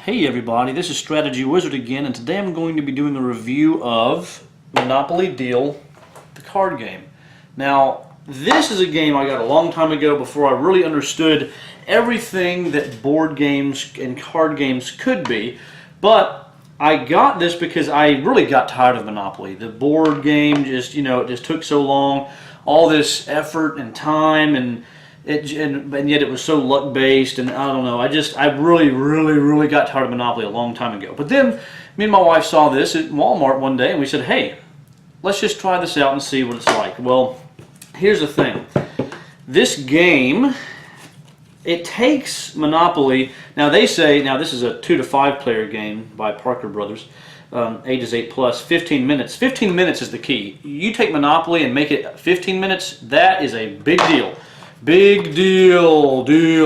Hey everybody, this is Strategywizard again, and today I'm going to be doing a review of Monopoly Deal, the card game. Now, this is a game I got a long time ago before I really understood everything that board games and card games could be, but I got this because I really got tired of Monopoly. The board game just, it just took so long, all this effort and time, and yet it was so luck based, and I don't know. I really got tired of Monopoly a long time ago. But then me and my wife saw this at Walmart one day, and we said, "Hey, let's just try this out and see what it's like." Well, here's the thing: this game, it takes Monopoly. Now they say this is a 2 to 5 player game by Parker Brothers. Ages 8 plus, 15 minutes. 15 minutes is the key. You take Monopoly and make it 15 minutes. That is a big deal. Big deal.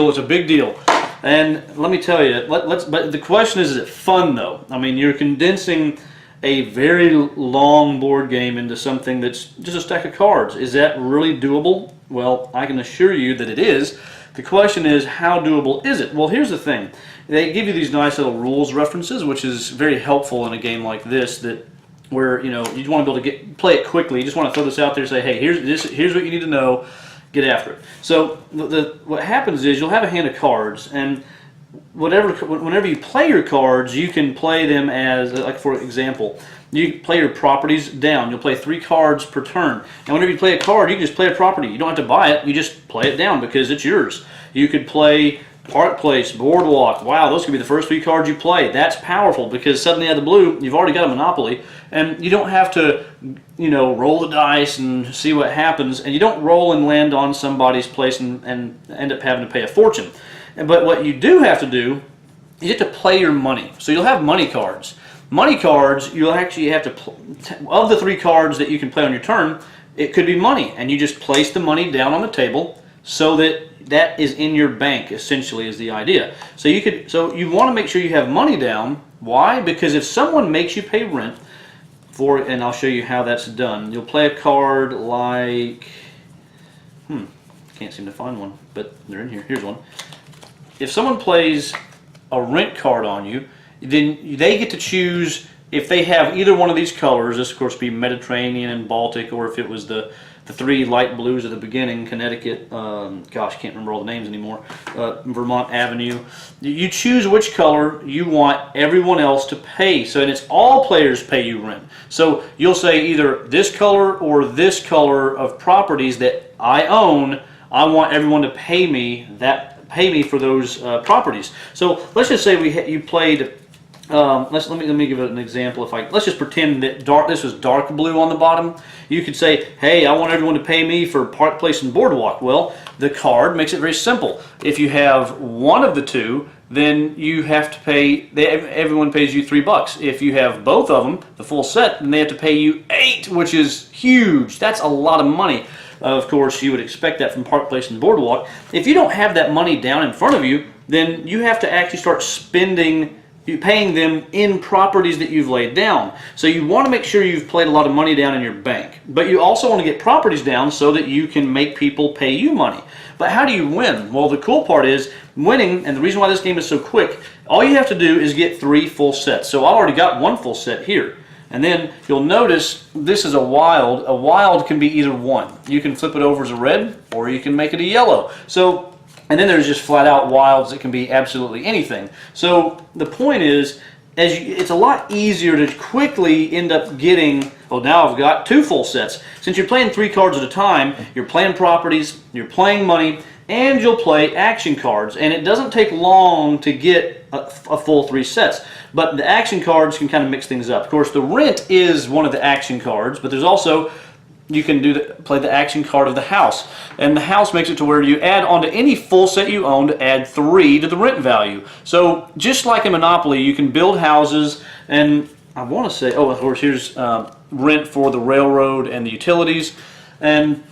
It's a big deal. And let me tell you, but the question is it fun though? I mean, you're condensing a very long board game into something that's just a stack of cards. Is that really doable? Well, I can assure you that it is. The question is, how doable is it? Well, here's the thing. They give you these nice little rules references, which is very helpful in a game like this, where you want to be able to play it quickly. You just want to throw this out there and say, hey, here's what you need to know. Get after it. So what happens is you'll have a hand of cards, and whenever you play your cards, you can play them as, like for example, you play your properties down. You'll play 3 cards per turn, and whenever you play a card, you can just play a property. You don't have to buy it. You just play it down because it's yours. You could play Park Place, Boardwalk. Wow, those could be the first 3 cards you play. That's powerful because suddenly out of the blue, you've already got a Monopoly, and you don't have to, roll the dice and see what happens, and you don't roll and land on somebody's place and end up having to pay a fortune. But what you do have to do is you have to play your money. So you'll have money cards. Money cards, you'll actually have to, of the 3 cards that you can play on your turn, it could be money, and you just place the money down on the table so that is in your bank, essentially, is the idea. So you want to make sure you have money down. Why? Because if someone makes you pay rent and I'll show you how that's done. You'll play a card like, can't seem to find one, but they're in here. Here's one. If someone plays a rent card on you, then they get to choose if they have either one of these colors. This, of course, would be Mediterranean and Baltic, or if it was the 3 light blues at the beginning, Connecticut, gosh, can't remember all the names anymore, Vermont Avenue. You choose which color you want everyone else to pay. So, and it's all players pay you rent. So you'll say either this color or this color of properties that I own, I want everyone to pay me for those properties. So let's just say you played. Let me give it an example. Let's just pretend that this was dark blue on the bottom. You could say, hey, I want everyone to pay me for Park Place and Boardwalk. Well, the card makes it very simple. If you have one of the 2, then you have to pay. Everyone pays you $3. If you have both of them, the full set, then they have to pay you $8, which is huge. That's a lot of money. Of course, you would expect that from Park Place and Boardwalk. If you don't have that money down in front of you, then you have to actually start paying them in properties that you've laid down. So you want to make sure you've played a lot of money down in your bank. But you also want to get properties down so that you can make people pay you money. But how do you win? Well, the cool part is winning, and the reason why this game is so quick, all you have to do is get 3 full sets. So I've already got 1 full set here. And then you'll notice this is a wild. A wild can be either one. You can flip it over as a red, or you can make it a yellow. And then there's just flat out wilds that can be absolutely anything. So the point is, it's a lot easier to quickly end up getting, well, now I've got 2 full sets. Since you're playing 3 cards at a time, you're playing properties, you're playing money, and you'll play action cards. And it doesn't take long to get a full 3 sets. But the action cards can kind of mix things up. Of course, the rent is one of the action cards, but there's also, you can play the action card of the house. And the house makes it to where you add onto any full set you own to add 3 to the rent value. So just like in Monopoly, you can build houses, and I want to say, of course, here's rent for the railroad and the utilities. And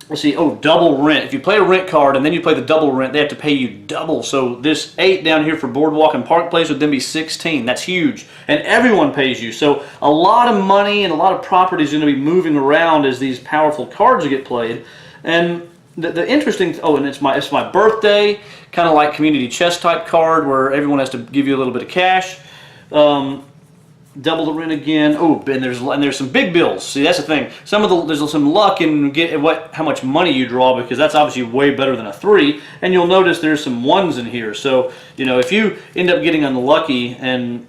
let's see, double rent. If you play a rent card and then you play the double rent, they have to pay you double. So this 8 down here for Boardwalk and Park Place would then be 16. That's huge. And everyone pays you. So a lot of money and a lot of property is going to be moving around as these powerful cards get played. And the interesting, oh, and it's my birthday, kind of like community chest type card where everyone has to give you a little bit of cash. Double the rent again. Oh, and there's some big bills. See, that's the thing. There's some luck in how much money you draw, because that's obviously way better than a 3. And you'll notice there's some 1s in here. So if you end up getting unlucky and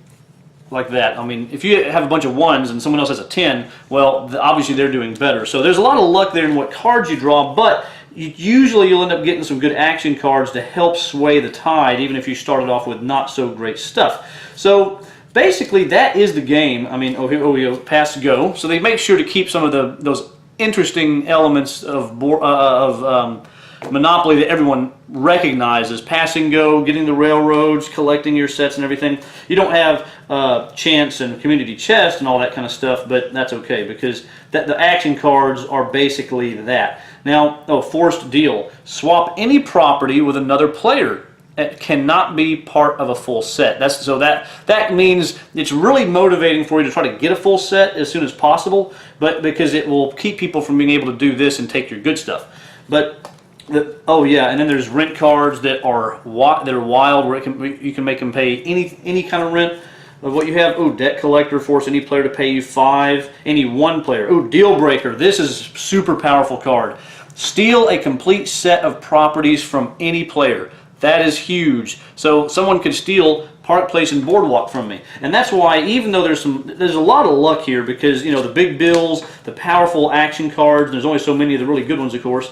like that, I mean, if you have a bunch of 1s and someone else has a 10, well, obviously they're doing better. So there's a lot of luck there in what cards you draw, but usually you'll end up getting some good action cards to help sway the tide, even if you started off with not so great stuff. So basically, that is the game. I mean, pass go. So they make sure to keep some of those interesting elements of Monopoly that everyone recognizes. Pass and go, getting the railroads, collecting your sets and everything. You don't have chance and community chest and all that kind of stuff, but that's okay, because the action cards are basically that. Now, forced deal. Swap any property with another player. It cannot be part of a full set. That means it's really motivating for you to try to get a full set as soon as possible, but because it will keep people from being able to do this and take your good stuff. But and then there's rent cards that are wild, where you can make them pay any kind of rent of what you have. Oh, debt collector, force any player to pay you 5. Any one player. Oh, deal breaker. This is a super powerful card. Steal a complete set of properties from any player. That is huge. So someone could steal Park Place and Boardwalk from me, and that's why, even though there's a lot of luck here, because the big bills, the powerful action cards, there's only so many of the really good ones, of course.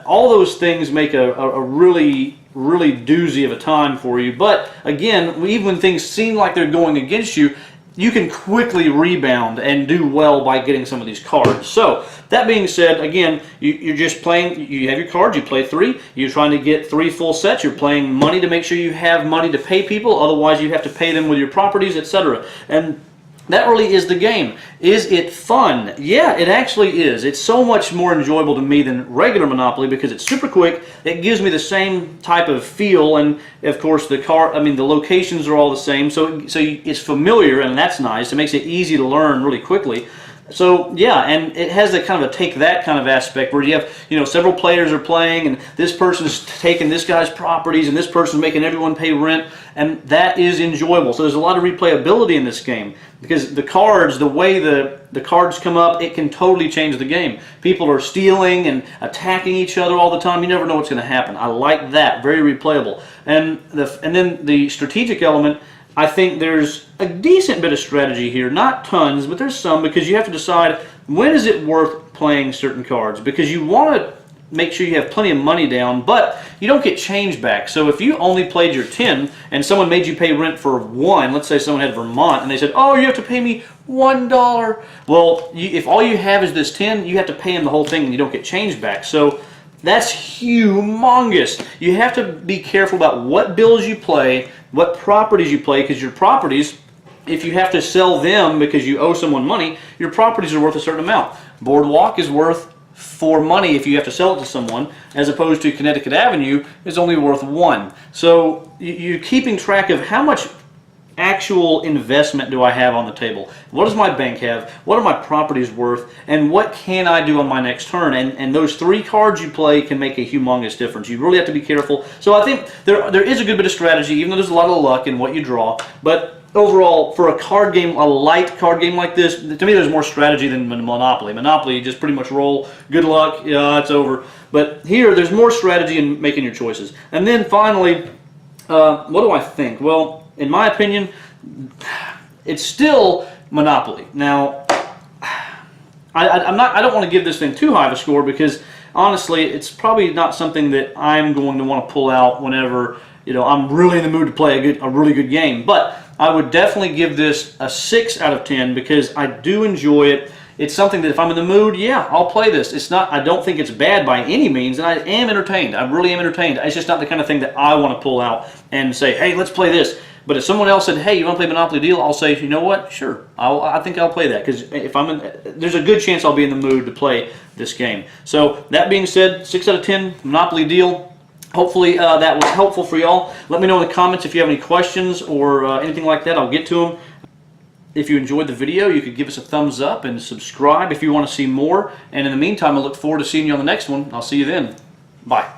All those things make a really doozy of a time for you. But again, even when things seem like they're going against you, you can quickly rebound and do well by getting some of these cards. So, that being said, again, you're just playing, you have your cards, you play 3, you're trying to get 3 full sets, you're playing money to make sure you have money to pay people, otherwise you have to pay them with your properties, etc. And that really is the game. Is it fun? Yeah, it actually is. It's so much more enjoyable to me than regular Monopoly, because it's super quick. It gives me the same type of feel, and of course the locations are all the same. So it's familiar, and that's nice. It makes it easy to learn really quickly. So yeah, and it has that kind of a take that kind of aspect where you have several players are playing, and this person's taking this guy's properties, and this person's making everyone pay rent, and that is enjoyable. So there's a lot of replayability in this game, because the cards, the way the cards come up, it can totally change the game. People are stealing and attacking each other all the time. You never know what's going to happen. I like that. Very replayable. And then the strategic element, I think there's a decent bit of strategy here. Not tons, but there's some, because you have to decide when is it worth playing certain cards, because you want to make sure you have plenty of money down, but you don't get change back. So if you only played your 10 and someone made you pay rent for 1, let's say someone had Vermont and they said, oh, you have to pay me $1. Well, if all you have is this 10, you have to pay them the whole thing and you don't get change back. So that's humongous. You have to be careful about what bills you play, what properties you play, because your properties, if you have to sell them because you owe someone money, your properties are worth a certain amount. Boardwalk is worth for money if you have to sell it to someone, as opposed to Connecticut Avenue is only worth 1. So you're keeping track of how much actual investment do I have on the table? What does my bank have? What are my properties worth? And what can I do on my next turn? And those 3 cards you play can make a humongous difference. You really have to be careful. So I think there is a good bit of strategy, even though there's a lot of luck in what you draw. But overall, for a card game, a light card game like this, to me there's more strategy than Monopoly. Monopoly, you just pretty much roll, good luck, yeah, it's over. But here, there's more strategy in making your choices. And then finally, what do I think? Well, in my opinion, it's still Monopoly. Now, I don't want to give this thing too high of a score, because honestly, it's probably not something that I'm going to want to pull out whenever I'm really in the mood to play a really good game. But I would definitely give this a 6 out of 10, because I do enjoy it. It's something that if I'm in the mood, yeah, I'll play this. I don't think it's bad by any means, and I am entertained. I really am entertained. It's just not the kind of thing that I want to pull out and say, hey, let's play this. But if someone else said, hey, you want to play Monopoly Deal? I'll say, you know what? Sure. I think I'll play that, because if there's a good chance I'll be in the mood to play this game. So that being said, 6 out of 10, Monopoly Deal. Hopefully that was helpful for y'all. Let me know in the comments if you have any questions or anything like that. I'll get to them. If you enjoyed the video, you could give us a thumbs up and subscribe if you want to see more. And in the meantime, I look forward to seeing you on the next one. I'll see you then. Bye.